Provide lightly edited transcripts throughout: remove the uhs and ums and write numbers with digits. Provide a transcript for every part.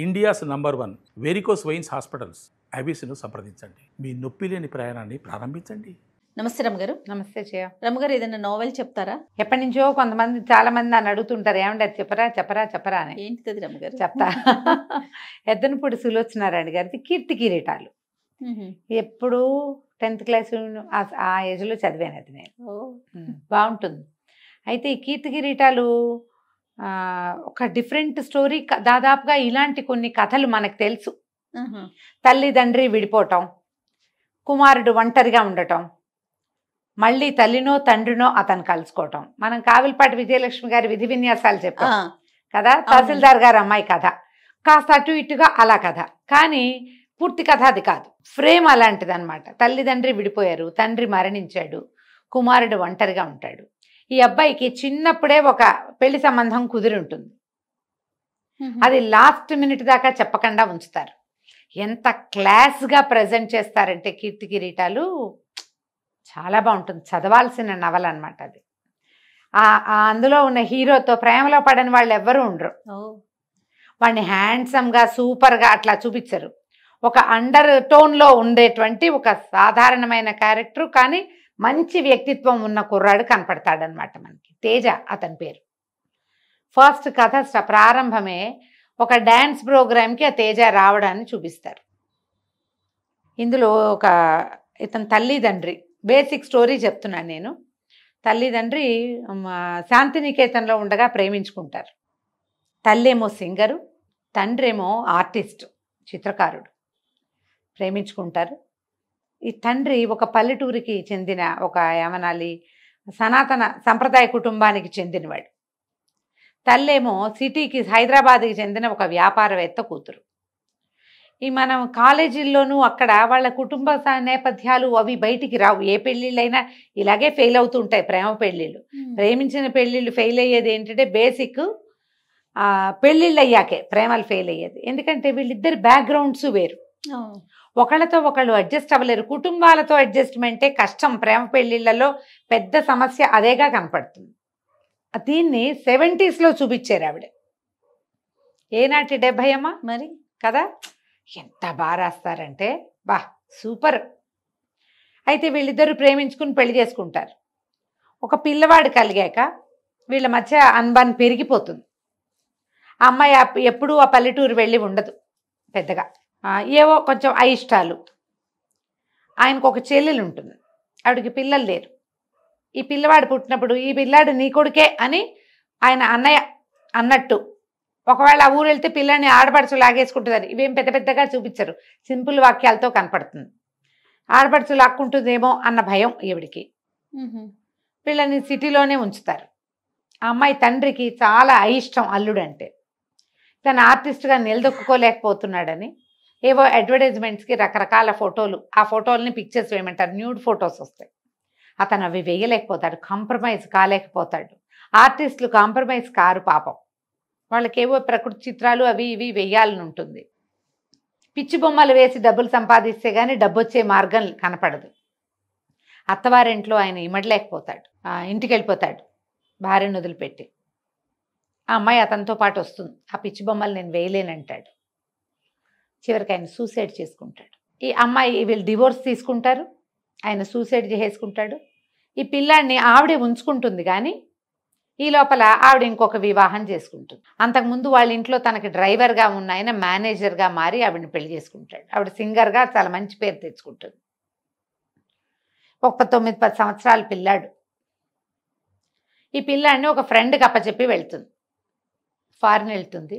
India's number 1 varicose veins hospitals ఐబీసీను సంప్రదించండి. మీ నొప్పి లేని ప్రయాణాన్ని ప్రారంభించండి. నమస్తే రమ్మగారు. నమస్తే జయ. రమ్మగారు ఏదైనా నావెల్ చెప్తారా? ఎప్పటి నుంచో చాలా మంది నన్ను అడుగుతుంటారు, ఏమంటే అది చెప్పరా చెప్పరా చెప్పరా అని. ఏంటిది రమ్మగారు? చెప్తా. ఎద్దనపూడి సులోచనారాయణ గారిది కీర్తి కిరీటాలు. ఎప్పుడు 10th క్లాస్ ఆ ఏజ్లో చదివాను అది నేను. బాగుంటుంది. అయితే ఈ కీర్తి కిరీటాలు ఒక డిఫరెంట్ స్టోరీ. దాదాపుగా ఇలాంటి కొన్ని కథలు మనకు తెలుసు. తల్లిదండ్రి విడిపోవటం, కుమారుడు ఒంటరిగా ఉండటం, మళ్ళీ తల్లినో తండ్రినో అతను కలుసుకోవటం. మనం కావిలపాటి విజయలక్ష్మి గారి విధి విన్యాసాలు చెప్పాం కదా, తహసీల్దార్ గారి అమ్మాయి కథ. కాస్త అటు ఇటుగా అలా కథ, కానీ పూర్తి కథ అది కాదు. ఫ్రేమ్ అలాంటిది అనమాట. తల్లిదండ్రి విడిపోయారు, తండ్రి మరణించాడు, కుమారుడు ఒంటరిగా ఉంటాడు. ఈ అబ్బాయికి చిన్నప్పుడే ఒక పెళ్లి సంబంధం కుదిరి ఉంటుంది. అది లాస్ట్ మినిట్ దాకా చెప్పకుండా ఉంచుతారు. ఎంత క్లాస్గా ప్రజెంట్ చేస్తారంటే కీర్తి కిరీటాలు చాలా బాగుంటుంది. చదవాల్సిన నవల అనమాట అది. అందులో ఉన్న హీరోతో ప్రేమలో పడని వాళ్ళు ఎవ్వరూ ఉండరు. వాడిని హ్యాండ్సమ్గా సూపర్గా అట్లా చూపించరు. ఒక అండర్ టోన్లో ఉండేటువంటి ఒక సాధారణమైన క్యారెక్టర్, కానీ మంచి వ్యక్తిత్వం ఉన్న కుర్రాడు కనపడతాడనమాట మనకి. తేజ అతని పేరు. ఫస్ట్ కథ ప్రారంభమే ఒక డ్యాన్స్ ప్రోగ్రామ్కి ఆ తేజ రావడాన్ని చూపిస్తారు. ఇందులో ఇతని తల్లిదండ్రి, బేసిక్ స్టోరీ చెప్తున్నాను నేను. తల్లిదండ్రి శాంతినికేతన్లో ఉండగా ప్రేమించుకుంటారు. తల్లేమో సింగరు, తండ్రేమో ఆర్టిస్ట్, చిత్రకారుడు. ప్రేమించుకుంటారు. ఈ తండ్రి ఒక పల్లెటూరికి చెందిన ఒక ఏమనాలి సనాతన సంప్రదాయ కుటుంబానికి చెందినవాడు. తల్లేమో సిటీకి హైదరాబాద్కి చెందిన ఒక వ్యాపారవేత్త కూతురు. ఈ మనం కాలేజీల్లోనూ అక్కడ వాళ్ళ కుటుంబ నేపథ్యాలు అవి బయటికి రావు. ఏ పెళ్ళిళ్ళైనా ఇలాగే ఫెయిల్ అవుతూ ఉంటాయి. ప్రేమ పెళ్ళిళ్ళు, ప్రేమించిన పెళ్ళిళ్ళు ఫెయిల్ అయ్యేది ఏంటంటే బేసిక్ పెళ్ళిళ్ళు అయ్యాకే ప్రేమలు ఫెయిల్ అయ్యేది. ఎందుకంటే వీళ్ళిద్దరి బ్యాక్గ్రౌండ్స్ వేరు. ఒకళ్ళతో ఒకళ్ళు అడ్జస్ట్ అవ్వలేరు. కుటుంబాలతో అడ్జస్ట్మెంటే కష్టం. ప్రేమ పెళ్ళిళ్ళలో పెద్ద సమస్య అదేగా కనపడుతుంది. దీన్ని 70s చూపించారు ఆవిడ. ఏనాటి 70 అమ్మా మరి కదా. ఎంత బాగా రాస్తారంటే బా సూపర్. అయితే వీళ్ళిద్దరూ ప్రేమించుకుని పెళ్లి చేసుకుంటారు. ఒక పిల్లవాడు కలిగాక వీళ్ళ మధ్య అనుబంధం పెరిగిపోతుంది. ఆ అమ్మాయి ఎప్పుడూ ఆ పల్లెటూరు వెళ్ళి ఉండదు పెద్దగా. ఏవో కొంచెం అయిష్టాలు. ఆయనకు ఒక చెల్లెలు ఉంటుంది, ఆవిడకి పిల్లలు లేరు. ఈ పిల్లవాడు పుట్టినప్పుడు ఈ పిల్లాడు నీ కొడుకే అని ఆయన అన్నయ్య అన్నట్టు, ఒకవేళ ఆ ఊరు వెళ్తే పిల్లని ఆడపడుచు లాగేసుకుంటుందని ఇవేం పెద్ద పెద్దగా చూపించరు, సింపుల్ వాక్యాలతో కనపడుతుంది. ఆడపడుచు లాక్కుంటుందేమో అన్న భయం ఈవిడికి. పిల్లని సిటీలోనే ఉంచుతారు. ఆ అమ్మాయి తండ్రికి చాలా అయిష్టం అల్లుడంటే. తను ఆర్టిస్ట్గా నిలదొక్కుకోలేకపోతున్నాడని ఏవో అడ్వర్టైజ్మెంట్స్కి రకరకాల ఫోటోలు, ఆ ఫోటోలని పిక్చర్స్ వేయమంటారు, న్యూడ్ ఫొటోస్ వస్తాయి. అతను అవి వేయలేకపోతాడు, కాంప్రమైజ్ కాలేకపోతాడు. ఆర్టిస్టులు కాంప్రమైజ్ కారు పాపం. వాళ్ళకేవో ప్రకృతి చిత్రాలు అవి ఇవి వేయాలని ఉంటుంది. పిచ్చి బొమ్మలు వేసి డబ్బులు సంపాదిస్తే కానీ డబ్బు వచ్చే మార్గం కనపడదు. అత్తవారింట్లో ఆయన ఇమడలేకపోతాడు, ఇంటికి వెళ్ళిపోతాడు భార్యను వదిలిపెట్టి. ఆ అమ్మాయి అతనితో పాటు వస్తుంది. ఆ పిచ్చి బొమ్మలు నేను వేయలేనంటాడు. చివరికి ఆయన సూసైడ్ చేసుకుంటాడు. ఈ అమ్మాయి వీళ్ళు డివోర్స్ తీసుకుంటారు, ఆయన సూసైడ్ చేసుకుంటాడు. ఈ పిల్లాడిని ఆవిడే ఉంచుకుంటుంది, కానీ ఈ లోపల ఆవిడ ఇంకొక వివాహం చేసుకుంటుంది. అంతకుముందు వాళ్ళ ఇంట్లో తనకి డ్రైవర్గా ఉన్న ఆయన మేనేజర్గా మారి ఆవిడని పెళ్లి చేసుకుంటాడు. ఆవిడ సింగర్గా చాలా మంచి పేరు తెచ్చుకుంటుంది. ఒక 9-10 సంవత్సరాల పిల్లాడు. ఈ పిల్లాడిని ఒక ఫ్రెండ్కి అప్పచెప్పి వెళ్తుంది. ఫారిన్ వెళ్తుంది.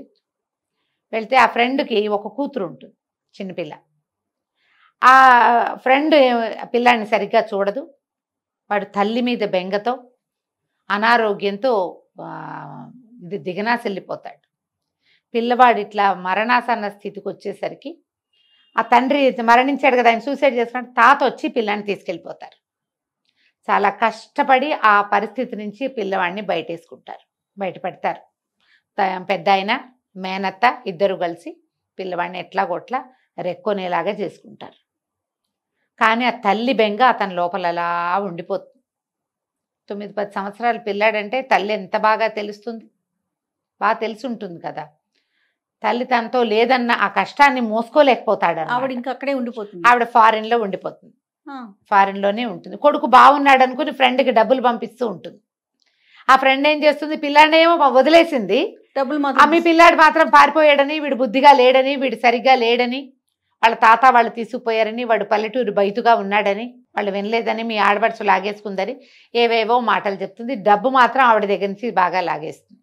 వెళ్తే ఆ ఫ్రెండ్కి ఒక కూతురు ఉంటుంది, చిన్నపిల్ల. ఆ ఫ్రెండ్ పిల్లాడిని సరిగ్గా చూడదు. వాడు తల్లి మీద బెంగతో అనారోగ్యంతో దిగనాసెళ్ళిపోతాడు. పిల్లవాడు ఇట్లా మరణాసన్న స్థితికి వచ్చేసరికి ఆ తండ్రి మరణించాడు కదా, ఆయన సూసైడ్ చేసుకున్నాడు. తాత వచ్చి పిల్లాన్ని తీసుకెళ్ళిపోతారు. చాలా కష్టపడి ఆ పరిస్థితి నుంచి పిల్లవాడిని బయటపెడతారు. పెద్ద ఆయన మేనత్త ఇద్దరు కలిసి పిల్లవాడిని ఎట్లాగొట్లా రెక్కొనేలాగా చేసుకుంటారు. కానీ ఆ తల్లి బెంగ అతని లోపల అలా ఉండిపోతుంది. 9-10 సంవత్సరాల పిల్లాడంటే తల్లి ఎంత బాగా తెలుస్తుంది, బాగా తెలిసి ఉంటుంది కదా. తల్లి తనతో లేదన్న ఆ కష్టాన్ని మోసుకోలేకపోతాడు. ఆవిడ ఇంకా అక్కడే ఉండిపోతుంది. ఆవిడ ఫారిన్లో ఉండిపోతుంది. ఫారిన్లోనే ఉంటుంది. కొడుకు బాగున్నాడు అనుకుని ఫ్రెండ్కి డబ్బులు పంపిస్తూ ఉంటుంది. ఆ ఫ్రెండ్ ఏం చేస్తుంది, పిల్లాడేమో వదిలేసింది, డబ్బులు మీ పిల్లాడు మాత్రం పారిపోయాడని, వీడు బుద్ధిగా లేడని, వీడు సరిగ్గా లేడని, వాళ్ళ తాత వాళ్ళు తీసుకుపోయారని, వాడు పల్లెటూరు బయటుగా ఉన్నాడని, వాళ్ళు వినలేదని, మీ ఆడబడుచు లాగేసుకుందని ఏవేవో మాటలు చెప్తుంది. డబ్బు మాత్రం ఆవిడ దగ్గర నుంచి బాగా లాగేస్తుంది.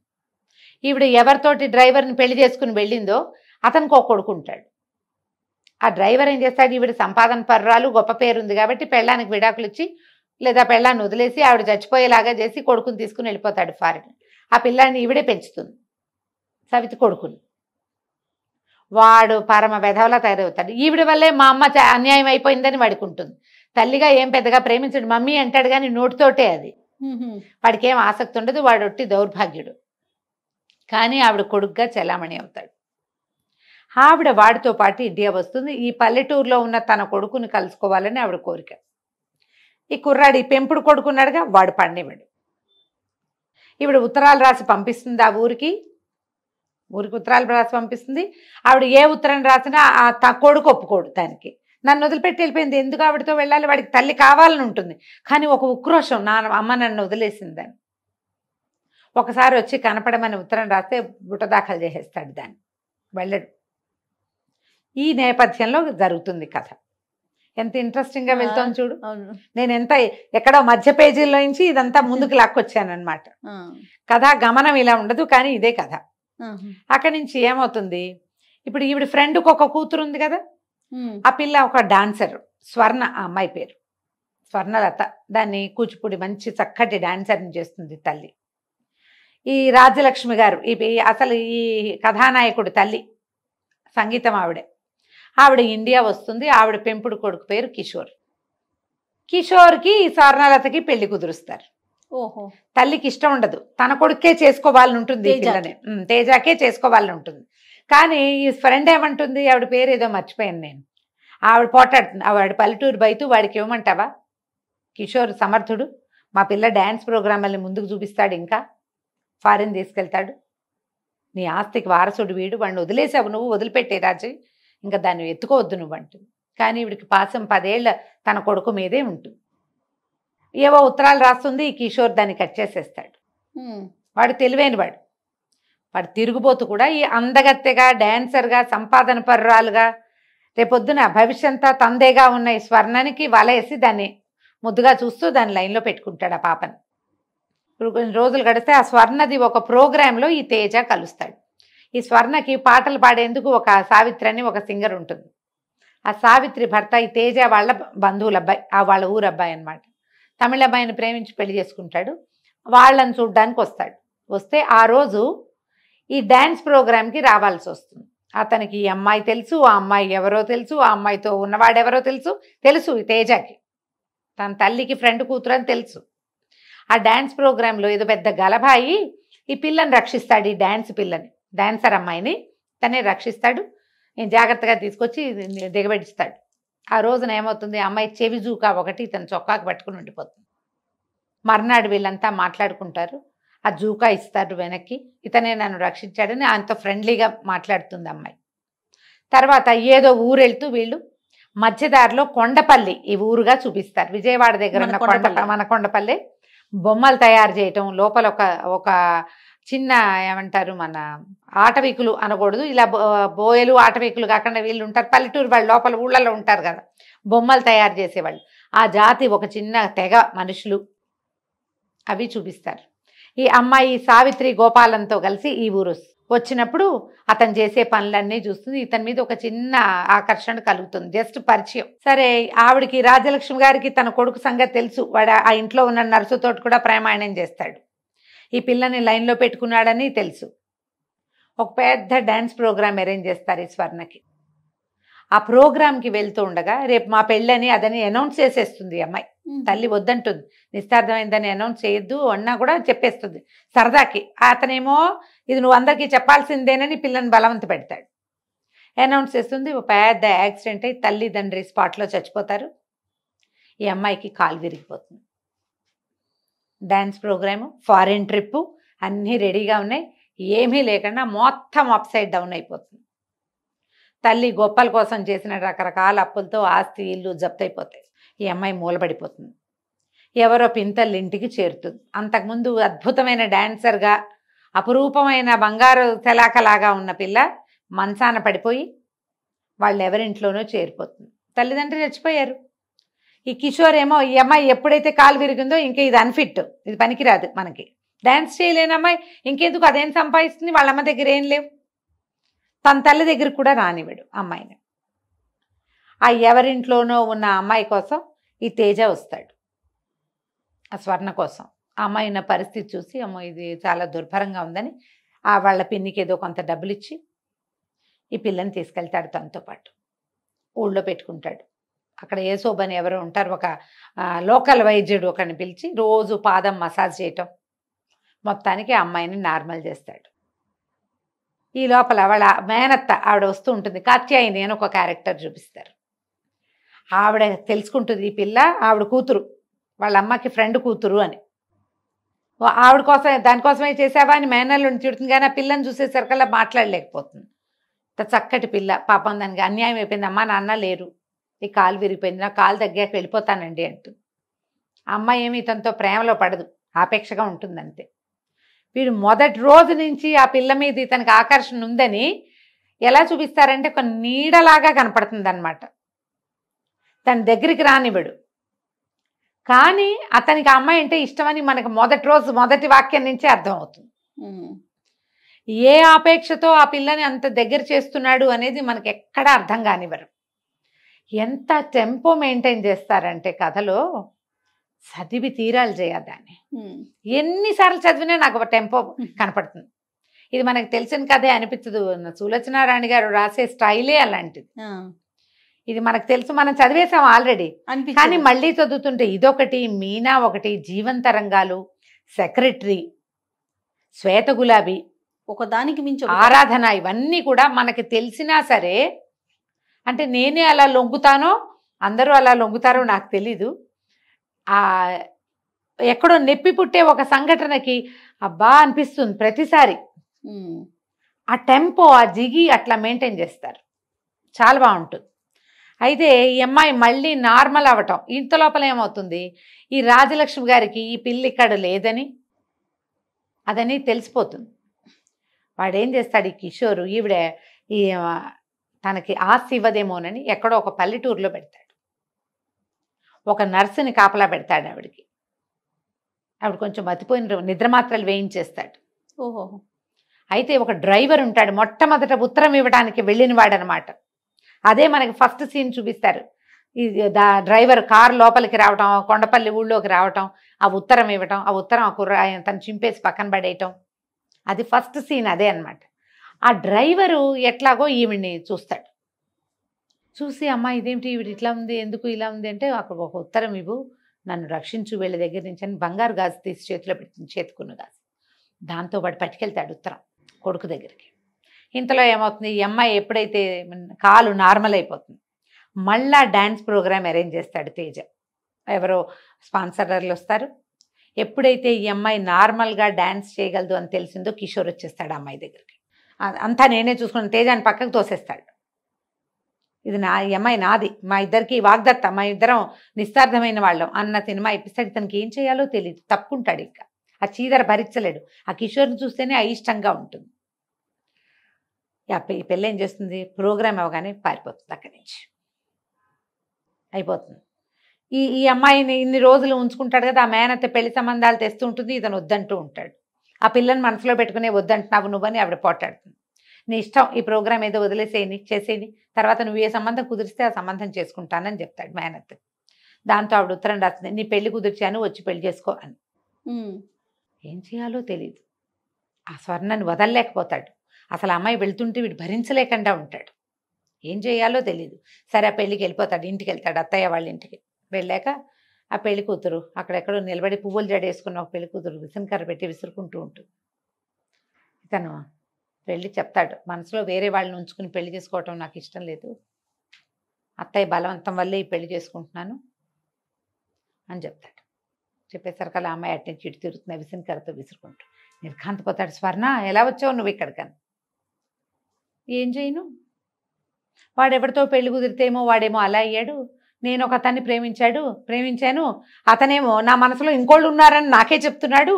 ఈవిడ ఎవరితోటి డ్రైవర్ని పెళ్లి చేసుకుని వెళ్ళిందో అతనికి ఒక కొడుకు ఉంటాడు. ఆ డ్రైవర్ ఏం చేస్తాడు, ఈవిడ సంపాదన పర్రాలు గొప్ప పేరుంది కాబట్టి పెళ్ళానికి విడాకులు ఇచ్చి లేదా పెళ్ళాన్ని వదిలేసి ఆవిడ చచ్చిపోయేలాగా చేసి కొడుకుని తీసుకుని వెళ్ళిపోతాడు ఫారిన్. ఆ పిల్లాన్ని ఈవిడే పెంచుతుంది, సవితి కొడుకుని. వాడు పరమ వెధవలా తయారవుతాడు. ఈవిడ వల్లే మా అమ్మ అన్యాయం అయిపోయిందని వాడికి ఉంటుంది. తల్లిగా ఏం పెద్దగా ప్రేమించడు, మమ్మీ అంటాడు కానీ నోటితోటే అది. వాడికి ఏం ఆసక్తి ఉండదు, వాడు ఒట్టి దౌర్భాగ్యుడు. కానీ ఆవిడ కొడుకుగా చెలామణి అవుతాడు. ఆవిడ వాడితో పాటు ఇండియా వస్తుంది. ఈ పల్లెటూరులో ఉన్న తన కొడుకుని కలుసుకోవాలని ఆవిడ కోరిక. ఈ కుర్రాడు ఈ పెంపుడు కొడుకున్నాడుగా, వాడు పండివాడు. ఈవిడ ఉత్తరాలు రాసి పంపిస్తుంది ఆ ఊరికి ఉత్తరాలు రాసి పంపిస్తుంది. ఆవిడ ఏ ఉత్తరం రాసినా ఆ కొడుకు ఒప్పుకోడు దానికి. నన్ను వదిలిపెట్టి వెళ్ళిపోయింది, ఎందుకు ఆవిడతో వెళ్ళాలి, వాడికి తల్లి కావాలని ఉంటుంది. కానీ ఒక ఉక్రోషం, నా అమ్మ నన్ను వదిలేసిందని. ఒకసారి వచ్చి కనపడమని ఉత్తరం రాస్తే బుట్ట దాఖలు చేసేస్తాడు, దాన్ని వెళ్ళడు. ఈ నేపథ్యంలో జరుగుతుంది కథ. ఎంత ఇంట్రెస్టింగ్గా వెళ్తాను చూడు. నేను ఎక్కడో మధ్య పేజీల్లో నుంచి ఇదంతా ముందుకు లాక్కొచ్చానమాట. కథ గమనం ఇలా ఉండదు, కానీ ఇదే కథ. అక్కడి నుంచి ఏమవుతుంది, ఇప్పుడు ఈవిడ ఫ్రెండ్కి ఒక కూతురు ఉంది కదా, ఆ పిల్ల ఒక డాన్సర్, స్వర్ణ, ఆ అమ్మాయి పేరు స్వర్ణలత. దాన్ని కూచిపూడి మంచి చక్కటి డాన్సర్ని చేస్తుంది తల్లి. ఈ రాజ్యలక్ష్మి గారు అసలు ఈ కథానాయకుడు తల్లి, సంగీతం ఆవిడే. ఆవిడ ఇండియా వస్తుంది. ఆవిడ పెంపుడు కొడుకు పేరు కిషోర్. కిషోర్కి ఈ స్వర్ణలతకి పెళ్లి కుదురుస్తారు. ఓహో. తల్లికి ఇష్టం ఉండదు, తన కొడుకే చేసుకోవాలని ఉంటుంది, తేజాకే చేసుకోవాలని ఉంటుంది. కానీ ఈ ఫ్రెండ్ ఏమంటుంది, ఆవిడ పేరు ఏదో మర్చిపోయాను నేను, ఆవిడ పోటాడుతుంది. ఆవిడ పల్లెటూరు బయట వాడికి ఇవ్వమంటావా, కిషోర్ సమర్థుడు, మా పిల్ల డ్యాన్స్ ప్రోగ్రాంలని ముందుకు చూపిస్తాడు, ఇంకా ఫారిన్ తీసుకెళ్తాడు, నీ ఆస్తికి వారసుడు వీడు, వాడిని వదిలేసావు నువ్వు, వదిలిపెట్టే రాజు, ఇంకా దాన్ని ఎత్తుకోవద్దు నువ్వు అంటుంది. కానీ ఈవిడికి పాసం 10 ఏళ్ళ తన కొడుకు మీదే ఉంటుంది. ఏవో ఉత్తరాలు రాస్తుంది, ఈ కిషోర్ దాన్ని కట్ చేసేస్తాడు. వాడు తెలివైన వాడు తిరుగుబోతు కూడా. ఈ అందగత్తెగా, డాన్సర్గా, సంపాదన పర్రాలుగా, రేపొద్దున భవిష్యంతా తందేగా ఉన్న ఈ స్వర్ణానికి వలేసి దాన్ని ముద్దుగా చూస్తూ దాన్ని లైన్లో పెట్టుకుంటాడు ఆ పాపని. ఇప్పుడు కొన్ని రోజులు గడిస్తే ఆ స్వర్ణది ఒక ప్రోగ్రాంలో ఈ తేజ కలుస్తాడు. ఈ స్వర్ణకి పాటలు పాడేందుకు ఒక సావిత్రి అని ఒక సింగర్ ఉంటుంది. ఆ సావిత్రి భర్త ఈ తేజ వాళ్ళ బంధువుల అబ్బాయి, వాళ్ళ ఊరు అబ్బాయి అనమాట. తమిళ అబ్బాయిని ప్రేమించి పెళ్లి చేసుకుంటాడు. వాళ్ళని చూడ్డానికి వస్తాడు. వస్తే ఆ రోజు ఈ డ్యాన్స్ ప్రోగ్రాంకి రావాల్సి వస్తుంది. అతనికి ఈ అమ్మాయి తెలుసు, ఆ అమ్మాయి ఎవరో తెలుసు, ఆ అమ్మాయితో ఉన్నవాడెవరో తెలుసు ఈ తేజకి. తన తల్లికి ఫ్రెండ్ కూతురు అని తెలుసు. ఆ డ్యాన్స్ ప్రోగ్రాంలో ఏదో పెద్ద గలభాయి ఈ పిల్లని రక్షిస్తాడు, ఈ డ్యాన్స్ పిల్లని, డాన్సర్ అమ్మాయిని తనే రక్షిస్తాడు. నేను జాగ్రత్తగా తీసుకొచ్చి దిగబెట్టిస్తాడు. ఆ రోజున ఏమవుతుంది, అమ్మాయి చెవి జూకా ఒకటి ఇతను చొక్కాకి పట్టుకుని ఉండిపోతుంది. మర్నాడు వీళ్ళంతా మాట్లాడుకుంటారు. ఆ జూకా ఇస్తారు వెనక్కి, ఇతనే నన్ను రక్షించాడని ఆయనతో ఫ్రెండ్లీగా మాట్లాడుతుంది అమ్మాయి. తర్వాత ఏదో ఊరెళ్తూ వీళ్ళు మధ్యదారిలో కొండపల్లి ఈ ఊరుగా చూపిస్తారు. విజయవాడ దగ్గర ఉన్న మన కొండపల్లి బొమ్మలు తయారు చేయటం, లోపల ఒక చిన్న ఏమంటారు, మన ఆటవికులు అనకూడదు, ఇలా బోయలు ఆటవికులు కాకుండా వీళ్ళు ఉంటారు, పల్లెటూరు వాళ్ళు లోపల ఊళ్ళలో ఉంటారు కదా, బొమ్మలు తయారు చేసేవాళ్ళు. ఆ జాతి ఒక చిన్న తెగ మనుషులు, అవి చూపిస్తారు. ఈ అమ్మాయి సావిత్రి గోపాలంతో కలిసి ఈ ఊరు వచ్చినప్పుడు అతను చేసే పనులన్నీ చూస్తుంది. ఇతని మీద ఒక చిన్న ఆకర్షణ కలుగుతుంది, జస్ట్ పరిచయం. సరే, ఆవిడికి రాజ్యలక్ష్మి గారికి తన కొడుకు సంగతి తెలుసు. వాడు ఆ ఇంట్లో ఉన్న నర్సుతోటి కూడా ప్రేమాయణం చేస్తాడు. ఈ పిల్లని లైన్లో పెట్టుకున్నాడని తెలుసు. ఒక పెద్ద డ్యాన్స్ ప్రోగ్రామ్ అరేంజ్ చేస్తారు ఈ స్వర్ణకి. ఆ ప్రోగ్రామ్కి వెళ్తూ ఉండగా రేపు మా పెళ్ళని అదని అనౌన్స్ చేసేస్తుంది అమ్మాయి. తల్లి వద్దంటుంది, నిస్తార్థమైందని అనౌన్స్ చేయొద్దు అన్నా కూడా చెప్పేస్తుంది సరదాకి. అతనేమో ఇది నువ్వు అందరికీ చెప్పాల్సిందేనని పిల్లని బలవంత పెడతాడు. అనౌన్స్ చేస్తుంది. ఒక పెద్ద యాక్సిడెంట్ అయ్యి తల్లిదండ్రి స్పాట్లో చచ్చిపోతారు. ఈ అమ్మాయికి కాలు విరిగిపోతుంది. డ్యాన్స్ ప్రోగ్రాము, ఫారిన్ ట్రిప్పు అన్నీ రెడీగా ఉన్నాయి. ఏమీ లేకుండా మొత్తం అప్ సైడ్ డౌన్ అయిపోతుంది. తల్లి గొప్పల కోసం చేసిన రకరకాల అప్పులతో ఆస్తి ఇల్లు జప్తయిపోతాయి. ఈ అమ్మాయి మూలబడిపోతుంది. ఎవరో పింతల్లి ఇంటికి చేరుతుంది. అంతకుముందు అద్భుతమైన డాన్సర్గా అపురూపమైన బంగారు తెలాకలాగా ఉన్న పిల్ల మంచాన పడిపోయి వాళ్ళు ఎవరింట్లోనో చేరిపోతుంది. తల్లిదండ్రులు చచ్చిపోయారు. ఈ కిషోర్ ఏమో ఈ అమ్మాయి ఎప్పుడైతే కాలు విరిగిందో ఇంకా ఇది అన్ఫిట్, ఇది పనికిరాదు, మనకి డ్యాన్స్ చేయలేని అమ్మాయి ఇంకెందుకు అదేం సంపాదిస్తుంది, వాళ్ళ అమ్మ దగ్గర ఏం లేవు, తన తల్లి దగ్గర కూడా రానివ్వడు అమ్మాయిని. ఆ ఎవరింట్లోనో ఉన్న అమ్మాయి కోసం ఈ తేజ వస్తాడు, ఆ స్వర్ణ కోసం. ఆ అమ్మాయి ఉన్న పరిస్థితి చూసి అమ్మో ఇది చాలా దుర్భరంగా ఉందని వాళ్ళ పిన్నికి ఏదో కొంత డబ్బులు ఇచ్చి ఈ పిల్లని తీసుకెళ్తాడు తనతో పాటు. ఊళ్ళో పెట్టుకుంటాడు. అక్కడ ఏసోబని ఎవరో ఉంటారు, ఒక లోకల్ వైద్యుడు ఒకరిని పిలిచి రోజు పాదం మసాజ్ చేయటం, మొత్తానికి ఆ అమ్మాయిని నార్మల్ చేస్తాడు. ఈ లోపల వాళ్ళ మేనత్త ఆవిడ వస్తూ ఉంటుంది, కాత్యాయిని అని ఒక క్యారెక్టర్ చూపిస్తారు. ఆవిడ తెలుసుకుంటుంది ఈ పిల్ల ఆవిడ కూతురు, వాళ్ళ అమ్మకి ఫ్రెండ్ కూతురు అని. ఆవిడ కోసం దానికోసమే చేసావా అని మేనల్లుని తిడుతుంది, కానీ ఆ పిల్లని చూసేసరికల్లా మాట్లాడలేకపోతుంది. చక్కటి పిల్ల, పాపం దానికి అన్యాయం అయిపోయింది, అమ్మ నాన్న లేరు, ఈ కాలు విరిగిపోయింది, నా కాలు తగ్గాక వెళ్ళిపోతానండి అంటుంది. ఆ అమ్మాయి ఏమి ఇతనితో ప్రేమలో పడదు, ఆపేక్షగా ఉంటుంది అంతే. వీడు మొదటి రోజు నుంచి ఆ పిల్ల మీద ఇతనికి ఆకర్షణ ఉందని ఎలా చూపిస్తారంటే ఒక నీడలాగా కనపడుతుంది అనమాట. తన దగ్గరికి రానివ్వడు, కానీ అతనికి ఆ అమ్మాయి అంటే ఇష్టమని మనకు మొదటి రోజు మొదటి వాక్యం నుంచే అర్థమవుతుంది. ఏ ఆపేక్షతో ఆ పిల్లని అంత దగ్గర చేస్తున్నాడు అనేది మనకి ఎక్కడా అర్థం కానివ్వరు. ఎంత టెంపో మెయింటైన్ చేస్తారంటే కథలో చదివి తీరాలు చేయదాన్ని. ఎన్నిసార్లు చదివినా నాకు ఒక టెంపో కనపడుతుంది. ఇది మనకు తెలిసిన కథే అనిపించదు, సులోచనారాణి గారు రాసే స్టైలే అలాంటిది. ఇది మనకు తెలుసు, మనం చదివేసాం ఆల్రెడీ, కానీ మళ్ళీ చదువుతుంటే ఇదొకటి, మీనా ఒకటి, జీవంతరంగాలు, సెక్రటరీ, శ్వేత గులాబీ, ఒకదానికి మించి ఆరాధన, ఇవన్నీ కూడా మనకి తెలిసినా సరే, అంటే నేనే అలా లొంగుతానో అందరూ అలా లొంగుతారో నాకు తెలీదు, ఎక్కడో నొప్పి పుట్టే ఒక సంఘటనకి అబ్బా అనిపిస్తుంది ప్రతిసారి. ఆ టెంపో, ఆ జిగి అట్లా మెయింటైన్ చేస్తారు, చాలా బాగుంటుంది. అయితే ఈ అమ్మాయి మళ్ళీ నార్మల్ అవ్వటం, ఇంత లోపల ఏమవుతుంది, ఈ రాజలక్ష్మి గారికి ఈ పిల్లి ఇక్కడ లేదని అదని తెలిసిపోతుంది. వాడేం చేస్తాడు ఈ కిషోరు, ఈవిడ ఈ తనకి ఆస్తి ఇవ్వదేమోనని ఎక్కడో ఒక పల్లెటూరులో పెడతాడు. ఒక నర్సుని కాపలా పెడతాడు ఆవిడకి. ఆవిడ కొంచెం మతిపోయిన నిద్రమాత్రలు వేయించేస్తాడు. ఓహో. అయితే ఒక డ్రైవర్ ఉంటాడు, మొట్టమొదట ఉత్తరం ఇవ్వడానికి వెళ్ళిన వాడనమాట. అదే మనకి ఫస్ట్ సీన్ చూపిస్తారు. ఇది డ్రైవర్ కారు లోపలికి రావటం, కొండపల్లి ఊళ్ళోకి రావటం, ఆ ఉత్తరం ఇవ్వటం, ఆ ఉత్తరం ఆ కుర్ర తను చింపేసి పక్కన పడేయటం, అది ఫస్ట్ సీన్ అదే అనమాట. ఆ డ్రైవరు ఎట్లాగో ఈవిడ్ని చూస్తాడు. చూసి అమ్మ ఇదేమిటి ఈవిడ ఇట్లా ఉంది, ఎందుకు ఇలా ఉంది అంటే, అక్కడ ఒక ఉత్తరం ఇవ్వు, నన్ను రక్షించు వీళ్ళ దగ్గర నుంచి అని బంగారు గాజు తీసి చేతిలో పెట్టింది, చేతుకున్న గాజు. దాంతో పాటు పట్టుకెళ్తాడు ఉత్తరం కొడుకు దగ్గరికి. ఇంతలో ఏమవుతుంది, ఈ అమ్మాయి ఎప్పుడైతే కాలు నార్మల్ అయిపోతుంది, మళ్ళా డ్యాన్స్ ప్రోగ్రామ్ అరేంజ్ చేస్తాడు తేజ. ఎవరో స్పాన్సర్లు వస్తారు. ఎప్పుడైతే ఈ అమ్మాయి నార్మల్గా డ్యాన్స్ చేయగలదు అని తెలిసిందో కిషోర్ వచ్చేస్తాడు అమ్మాయి దగ్గరికి. అంతా నేనే చూసుకున్నాను, తేజాన్ని పక్కకు తోసేస్తాడు. ఇది ఈ అమ్మాయి నాది, మా ఇద్దరికి వాగ్దత్త, మా ఇద్దరం నిస్సార్థమైన వాళ్ళం అన్న సినిమా ఇప్పిస్తాడు. తనకి ఏం చేయాలో తెలియదు, తప్పుకుంటాడు. ఇంకా ఆ చీదర భరించలేడు. ఆ కిషోర్ని చూస్తేనే అయిష్టంగా ఉంటుంది. ఈ పిల్ల ఏం చేస్తుంది, ప్రోగ్రామ్ అవగానే పారిపోతుంది అక్కడి నుంచి, అయిపోతుంది. ఈ అమ్మాయిని ఇన్ని రోజులు ఉంచుకుంటాడు కదా, ఆ మేనత్త పెళ్లి సంబంధాలు తెస్తూ ఉంటుంది, ఇతను వద్దంటూ ఉంటాడు. ఆ పిల్లని మనసులో పెట్టుకునే వద్దంటున్నావు నువ్వని ఆవిడ పోటాడుతుంది. నీ ఇష్టం, ఈ ప్రోగ్రామ్ ఏదో వదిలేసేయని, చేసేయని, తర్వాత నువ్వు ఏ సంబంధం కుదిరిస్తే ఆ సంబంధం చేసుకుంటానని చెప్తాడు మేనత్త. దాంతో ఆవిడ ఉత్తరం రాస్తుంది, నీ పెళ్లి కుదిర్చాను, వచ్చి పెళ్లి చేసుకో అని. ఏం చేయాలో తెలియదు. ఆ స్వర్ణని వదలలేకపోతాడు. అసలు అమ్మాయి వెళ్తుంటే వీడు భరించలేకుండా ఉంటాడు. ఏం చేయాలో తెలియదు. సరే ఆ పెళ్ళికి వెళ్ళిపోతాడు, ఇంటికి వెళ్తాడు అత్తయ్య వాళ్ళ ఇంటికి. వెళ్ళాక ఆ పెళ్లి కూతురు అక్కడెక్కడో నిలబడి పువ్వులు జడేసుకున్న ఒక పెళ్లి కూతురు విసనకర్ర పెట్టి విసురుకుంటూ ఉంటుంది. ఇతను వెళ్ళి చెప్తాడు, మనసులో వేరే వాళ్ళని ఉంచుకుని పెళ్లి చేసుకోవటం నాకు ఇష్టం లేదు, అత్తయ్య బలవంతం వల్లే ఈ పెళ్లి చేసుకుంటున్నాను అని చెప్తాడు. చెప్పేసరికి అలా అమ్మాయి అటు నుంచి ఇటు తిరుగుతుంది విసనకర్రతో విసురుకుంటూ. నిర్ఘాంతపోతాడు. స్వర్ణ ఎలా వచ్చావు నువ్వు ఇక్కడికని. ఏం చేయను, వాడెవరితో పెళ్లి కుదిరితేమో వాడేమో అలా అయ్యాడు, నేను ఒక అతన్ని ప్రేమించాను, అతనేమో నా మనసులో ఇంకోళ్ళు ఉన్నారని నాకే చెప్తున్నాడు,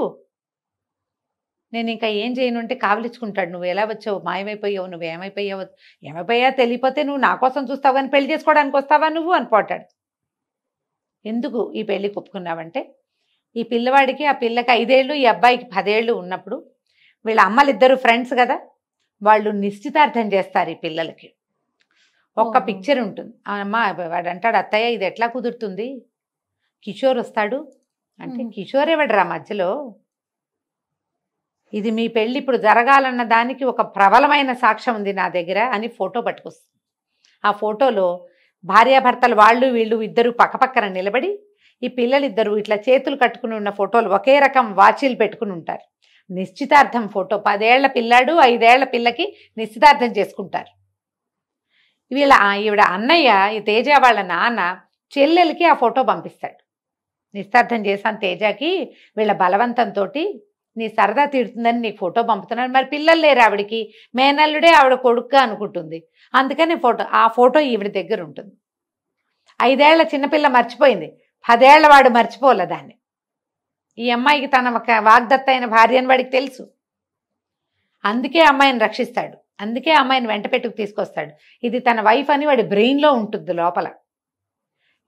నేను ఇంకా ఏం చేయను అంటే కావలించుకుంటాడు. నువ్వు ఎలా వచ్చావు, మాయమైపోయావు, నువ్వు ఏమైపోయా తెలియపోతే నువ్వు నా కోసం చూస్తావు కానీ పెళ్లి చేసుకోవడానికి వస్తావా నువ్వు అని పోటాడు. ఎందుకు ఈ పెళ్లి ఒప్పుకున్నావంటే, ఈ పిల్లవాడికి ఆ పిల్లకి 5 ఏళ్ళు, ఈ అబ్బాయికి 10 ఏళ్ళు ఉన్నప్పుడు వీళ్ళ అమ్మలిద్దరు ఫ్రెండ్స్ కదా, వాళ్ళు నిశ్చితార్థం చేస్తారు ఈ పిల్లలకి. ఒక్క పిక్చర్ ఉంటుంది. ఆ అమ్మ వాడు అంటాడు, అత్తయ్య ఇది ఎట్లా కుదురుతుంది, కిషోర్ వస్తాడు అంటే, కిషోర్ ఎవడరా మధ్యలో, ఇది మీ పెళ్ళి ఇప్పుడు జరగాలన్న దానికి ఒక ప్రబలమైన సాక్ష్యం ఉంది నా దగ్గర అని ఫోటో పట్టుకొస్తుంది. ఆ ఫోటోలో భార్యాభర్తలు వాళ్ళు వీళ్ళు ఇద్దరు పక్కపక్కన నిలబడి, ఈ పిల్లలిద్దరూ ఇట్లా చేతులు కట్టుకుని ఉన్న ఫోటోలు ఒకే రకం వాచీలు పెట్టుకుని ఉంటారు. నిశ్చితార్థం ఫోటో, 10 ఏళ్ల పిల్లాడు 5 ఏళ్ల పిల్లకి నిశ్చితార్థం చేసుకుంటారు. ఈవిడ అన్నయ్య, ఈ తేజ వాళ్ళ నాన్న చెల్లెలకి ఆ ఫోటో పంపిస్తాడు. నిశ్చితార్థం చేశాను తేజకి, వీళ్ళ బలవంతంతో నీ సరదా తీరుతుందని నీకు ఫోటో పంపుతున్నాను. మరి పిల్లలు లేరు ఆవిడికి, మేనల్లుడే ఆవిడ కొడుకుగా అనుకుంటుంది, అందుకని ఆ ఫోటో ఈవిడ దగ్గర ఉంటుంది. 5 ఏళ్ల చిన్నపిల్ల మర్చిపోయింది, 10 ఏళ్ల వాడు మర్చిపోలే దాన్ని. ఈ అమ్మాయికి తన ఒక వాగ్దత్తైన భార్య అని వాడికి తెలుసు, అందుకే అమ్మాయిని రక్షిస్తాడు, అందుకే అమ్మాయిని వెంట పెట్టుకు తీసుకొస్తాడు. ఇది తన వైఫ్ అని వాడి బ్రెయిన్లో ఉంటుంది లోపల,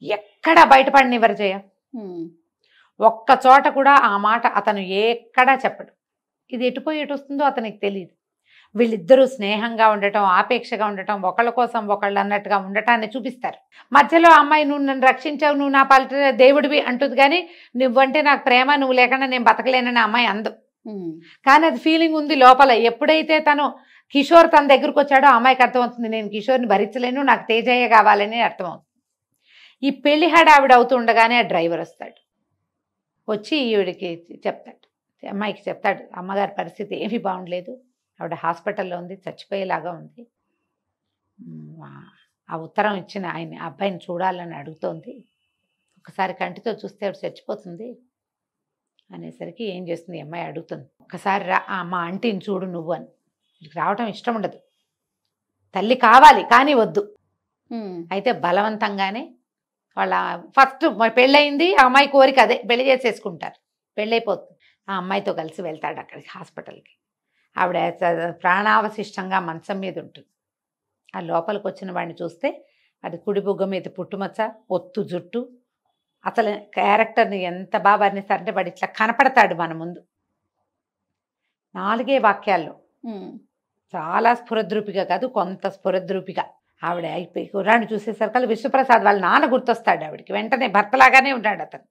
ఎక్కడ బయటపడినివ్వరు జయ. ఒక్క చోట కూడా ఆ మాట అతను ఎక్కడా చెప్పడు. ఇది ఎటుపోయి ఎటు వస్తుందో అతనికి తెలియదు. వీళ్ళిద్దరూ స్నేహంగా ఉండటం, ఆపేక్షగా ఉండటం, ఒకళ్ళ కోసం ఒకళ్ళు అన్నట్టుగా ఉండటాన్ని చూపిస్తారు. మధ్యలో అమ్మాయి నువ్వు నన్ను రక్షించావు, నువ్వు నా పాలిట దేవుడివి అంటుంది, కానీ నువ్వంటే నాకు ప్రేమ, నువ్వు లేకుండా నేను బతకలేనని అమ్మాయి అందు. కానీ అది ఫీలింగ్ ఉంది లోపల. ఎప్పుడైతే తను కిషోర్ తన దగ్గరకు వచ్చాడో అమ్మాయికి అర్థమవుతుంది, నేను కిషోర్ని భరించలేను, నాకు తేజయ్య కావాలని అర్థమవుతుంది. ఈ పెళ్లి హడావిడ అవుతుండగానే ఆ డ్రైవర్ వస్తాడు, వచ్చి ఈవిడికి చెప్తాడు, అమ్మాయికి చెప్తాడు, అమ్మగారి పరిస్థితి ఏమీ బాగుండలేదు, ఆవిడ హాస్పిటల్లో ఉంది, చచ్చిపోయేలాగా ఉంది, ఆ ఉత్తరం ఇచ్చిన ఆయన అబ్బాయిని చూడాలని అడుగుతోంది, ఒకసారి కంటితో చూస్తే ఆవిడ చచ్చిపోతుంది అనేసరికి ఏం చేస్తుంది ఈ అమ్మాయి అడుగుతుంది, ఒకసారి రా మా ఆంటీని చూడు నువ్వు అని. రావటం ఇష్టం ఉండదు, తల్లి కావాలి కానీ వద్దు. అయితే బలవంతంగానే వాళ్ళ ఫస్ట్ పెళ్ళయింది, ఆ అమ్మాయి కోరిక అదే, పెళ్లి చేసేసుకుంటారు, పెళ్ళైపోతుంది. ఆ అమ్మాయితో కలిసి వెళ్తాడు అక్కడికి హాస్పిటల్కి. ఆవిడ ప్రాణావశిష్టంగా మంచం మీద ఉంటుంది. ఆ లోపలికి వచ్చిన వాడిని చూస్తే అది కుడి బుగ్గ మీద పుట్టుమచ్చ, ఒత్తు జుట్టు, అసలు క్యారెక్టర్ని ఎంత బాగా వర్ణిస్తారంటే వాడు ఇట్లా కనపడతాడు మన ముందు. 4 వాక్యాల్లో, చాలా స్ఫురద్రూపిగా కాదు, కొంత స్ఫురద్రూపిగా. ఆవిడ అయిపోయి కుర్రాన్ని చూసేసరికి విశ్వప్రసాద్ వాళ్ళ నాన్న గుర్తొస్తాడు ఆవిడికి. వెంటనే భర్తలాగానే ఉన్నాడు అతను,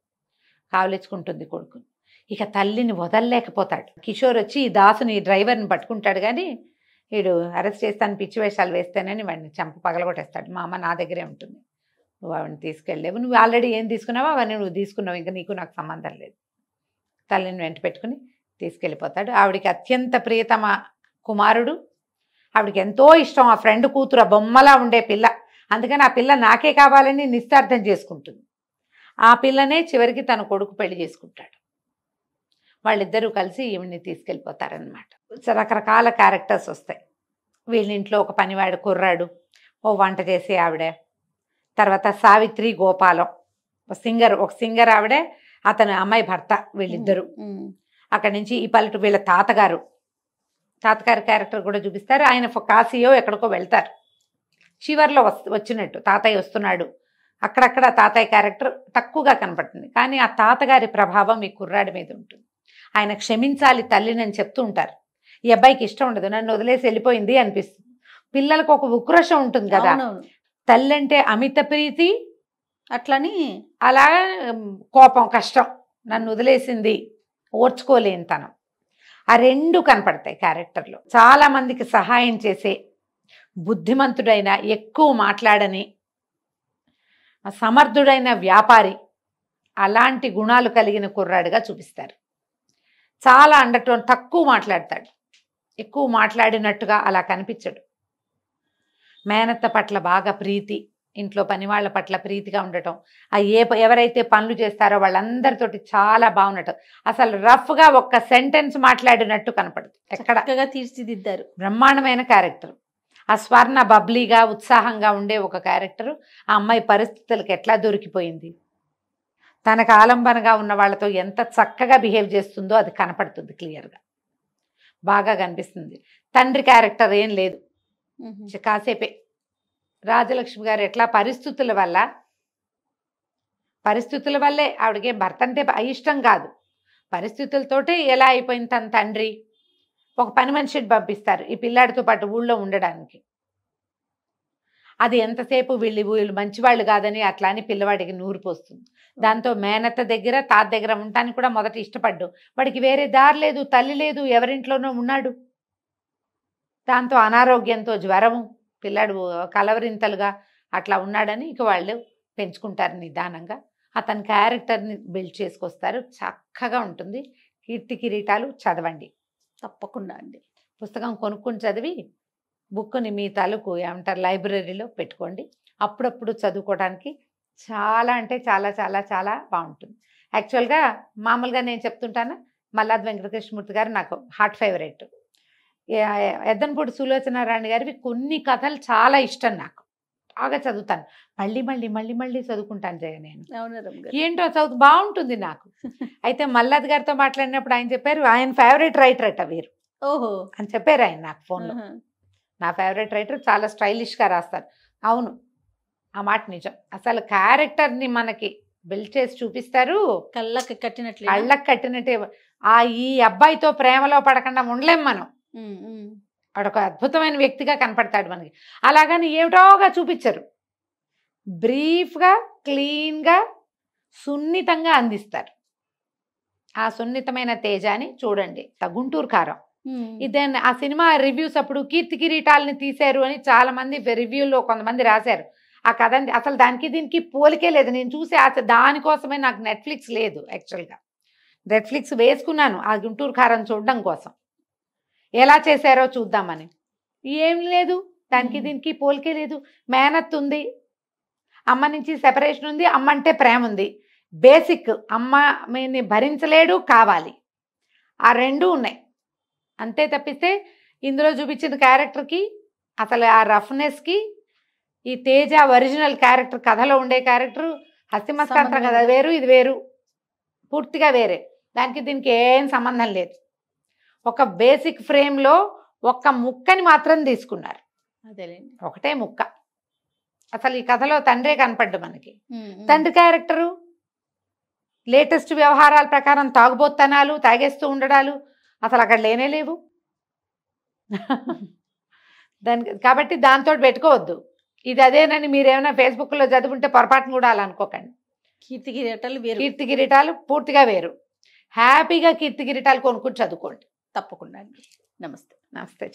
కావలించుకుంటుంది కొడుకుని. ఇక తల్లిని వదలలేకపోతాడు. కిషోర్ వచ్చి ఈ దాసుని, ఈ డ్రైవర్ని పట్టుకుంటాడు, కానీ వీడు అరెస్ట్ చేస్తాను, పిచ్చి వేషాలు వేస్తానని వాడిని చంప పగలగొట్టేస్తాడు. మా అమ్మ నా దగ్గరే ఉంటుంది, నువ్వు ఆవిడని తీసుకెళ్ళలేవు, నువ్వు ఆల్రెడీ ఏం తీసుకున్నావో అవన్నీ నువ్వు తీసుకున్నావు, ఇంకా నీకు నాకు సంబంధం లేదు. తల్లిని వెంట పెట్టుకుని తీసుకెళ్ళిపోతాడు. ఆవిడికి అత్యంత ప్రియతమ కుమారుడు, ఆవిడకి ఎంతో ఇష్టం ఆ ఫ్రెండ్ కూతురు, ఆ బొమ్మలా ఉండే పిల్ల, అందుకని ఆ పిల్ల నాకే కావాలని నిశ్చార్థం చేసుకుంటుంది. ఆ పిల్లనే చివరికి తన కొడుకు పెళ్లి చేసుకుంటాడు. వాళ్ళిద్దరూ కలిసి ఈవిడ్ని తీసుకెళ్ళిపోతారనమాట. రకరకాల క్యారెక్టర్స్ వస్తాయి. వీళ్ళ ఇంట్లో ఒక పనివాడు కుర్రాడు, ఓ వంట చేసే ఆవిడ, తర్వాత సావిత్రి గోపాలం, ఒక సింగర్ ఆవిడే, అతను అమ్మాయి భర్త, వీళ్ళిద్దరూ. అక్కడి నుంచి ఈ పల్లెటూ వీళ్ళ తాతగారు క్యారెక్టర్ కూడా చూపిస్తారు. ఆయన కాశీయో ఎక్కడికో వెళ్తారు, చివర్లో వచ్చినట్టు తాతయ్య వస్తున్నాడు, అక్కడక్కడ తాతయ్య క్యారెక్టర్ తక్కువగా కనపడుతుంది, కానీ ఆ తాతగారి ప్రభావం ఈ కుర్రాడి మీద ఉంటుంది. ఆయన క్షమించాలి తల్లిని అని చెప్తూ ఉంటారు. ఈ అబ్బాయికి ఇష్టం ఉండదు, నన్ను వదిలేసి వెళ్ళిపోయింది అనిపిస్తుంది. పిల్లలకు ఒక ఉక్రోషం ఉంటుంది కదా, తల్లి అంటే అమిత ప్రీతి, అట్లని అలా కోపం, కష్టం, నన్ను వదిలేసింది, ఓర్చుకోలేని తనం, ఆ 2 కనపడతాయి క్యారెక్టర్లో. చాలా మందికి సహాయం చేసే, బుద్ధిమంతుడైన, ఎక్కువ మాట్లాడని, సమర్థుడైన వ్యాపారి, అలాంటి గుణాలు కలిగిన కుర్రాడుగా చూపిస్తారు. చాలా అండర్టోన్, తక్కువ మాట్లాడతాడు, ఎక్కువ మాట్లాడినట్టుగా అలా కనిపించడు. మేనత్త పట్ల బాగా ప్రీతి, ఇంట్లో పని వాళ్ళ పట్ల ప్రీతిగా ఉండటం, ఎవరైతే పనులు చేస్తారో వాళ్ళందరితోటి చాలా బాగుండటం, అసలు రఫ్గా ఒక్క సెంటెన్స్ మాట్లాడినట్టు కనపడదు ఎక్కడ. చక్కగా తీర్చిదిద్దారు. బ్రహ్మాండమైన క్యారెక్టర్. ఆ స్వర్ణ బబ్లీగా ఉత్సాహంగా ఉండే ఒక క్యారెక్టరు ఆ అమ్మాయి పరిస్థితులకు ఎట్లా దొరికిపోయింది, తనకు ఆలంబనగా ఉన్న వాళ్ళతో ఎంత చక్కగా బిహేవ్ చేస్తుందో అది కనపడుతుంది క్లియర్గా, బాగా కనిపిస్తుంది. తండ్రి క్యారెక్టర్ ఏం లేదు, కాసేపే. రాజలక్ష్మి గారు ఎట్లా పరిస్థితుల వల్లే ఆవిడకి భర్త అంటే అయిష్టం కాదు, పరిస్థితులతోటే ఎలా అయిపోయింది. తన తండ్రి ఒక పని మనిషిని పంపిస్తారు ఈ పిల్లాడితో పాటు ఊళ్ళో ఉండడానికి. అది ఎంతసేపు వీళ్ళు మంచివాళ్ళు కాదని అట్లా అని పిల్లవాడికి నూరు పోస్తుంది. దాంతో మేనత్త దగ్గర తాత దగ్గర ఉండటానికి కూడా మొదట ఇష్టపడ్డు. వాడికి వేరే దారి లేదు, తల్లి లేదు, ఎవరింట్లోనో ఉన్నాడు. దాంతో అనారోగ్యంతో జ్వరము, పిల్లాడు కలవరింతలుగా అట్లా ఉన్నాడని ఇక వాళ్ళు పెంచుకుంటారు నిదానంగా. అతని క్యారెక్టర్ని బిల్డ్ చేసుకొస్తారు, చక్కగా ఉంటుంది. కీర్తి కిరీటాలు చదవండి తప్పకుండా అండి. పుస్తకం కొనుక్కొని చదివి బుక్ని మీ తాలూకు ఏమంటారు లైబ్రరీలో పెట్టుకోండి. అప్పుడప్పుడు చదువుకోవడానికి చాలా అంటే చాలా చాలా చాలా బాగుంటుంది. యాక్చువల్గా మామూలుగా నేను చెప్తుంటాను, మల్లాది వెంకటకృష్ణమూర్తి గారు నాకు హార్ట్ ఫేవరెట్. ఎద్దనపూడి సులోచనారాణి గారివి కొన్ని కథలు చాలా ఇష్టం, నాకు బాగా చదువుతాను. మళ్ళీ మళ్ళీ మళ్ళీ మళ్ళీ చదువుకుంటాను జయ నేను. ఏంటో చదువు బాగుంటుంది నాకు. అయితే మల్లాది గారితో మాట్లాడినప్పుడు ఆయన చెప్పారు ఆయన ఫేవరెట్ రైటర్ అట వీరు. ఓహో అని చెప్పారు ఆయన నాకు ఫోన్లో. నా ఫేవరెట్ రైటర్, చాలా స్టైలిష్గా రాస్తారు. అవును, ఆ మాట నిజం. అసలు క్యారెక్టర్ని మనకి బిల్డ్ చేసి చూపిస్తారు, కళ్ళకి కట్టినట్లు. కళ్ళకి కట్టినట్టే. ఈ అబ్బాయితో ప్రేమలో పడకుండా ఉండలేం మనం. వాడు ఒక అద్భుతమైన వ్యక్తిగా కనపడతాడు మనకి. అలాగని ఏమిటోగా చూపించరు, బ్రీఫ్గా క్లీన్గా సున్నితంగా అందిస్తారు. ఆ సున్నితమైన తేజాని చూడండి. గుంటూరు కారం ఇదేనా ఆ సినిమా రివ్యూస్ అప్పుడు కీర్తి కిరీటాలని తీశారు అని చాలా మంది రివ్యూలో కొంతమంది రాశారు. ఆ కథ అసలు దానికి దీనికి పోలికే లేదు. నేను చూసి దానికోసమే నాకు నెట్ఫ్లిక్స్ లేదు. యాక్చువల్గా నెట్ఫ్లిక్స్ వేసుకున్నాను ఆ గుంటూరు కారం చూడడం కోసం, ఎలా చేశారో చూద్దామని. ఏం లేదు, దానికి దీనికి పోలికే లేదు. మేనత్ ఉంది, అమ్మ నుంచి సెపరేషన్ ఉంది, అమ్మ అంటే ప్రేమ ఉంది. బేసిక్ అమ్మ మీని భరించలేడు, కావాలి, ఆ రెండూ ఉన్నాయి. అంతే తప్పిస్తే ఇందులో చూపించిన క్యారెక్టర్కి అసలు ఆ రఫ్నెస్కి ఈ తేజ ఒరిజినల్ క్యారెక్టర్, కథలో ఉండే క్యారెక్టర్ హస్తిమస్కాంతరం కదా వేరు, ఇది వేరు, పూర్తిగా వేరే. దానికి దీనికి ఏం సంబంధం లేదు. ఒక బేసిక్ ఫ్రేమ్లో ఒక్క ముక్కని మాత్రం తీసుకున్నారు, అదేలేండి, ఒకటే ముక్క. అసలు ఈ కథలో తండ్రే కనపడ్డు మనకి. తండ్రి క్యారెక్టరు లేటెస్ట్ వ్యవహారాల ప్రకారం తాగుబోత్తనాలు, తాగేస్తూ ఉండడాలు అసలు అక్కడ లేనే లేవు. కాబట్టి దాంతో పెట్టుకోవద్దు. ఇది అదేనని మీరేమైనా ఫేస్బుక్లో చదువుంటే పొరపాటును కూడా అలా అనుకోకండి. కీర్తి కిరీటాలు వేరు, కీర్తి కిరీటాలు పూర్తిగా వేరు. హ్యాపీగా కీర్తి కిరీటాలు కొనుక్కొని చదువుకోండి. తప్పకుండా అండి. నమస్తే. నమస్తే.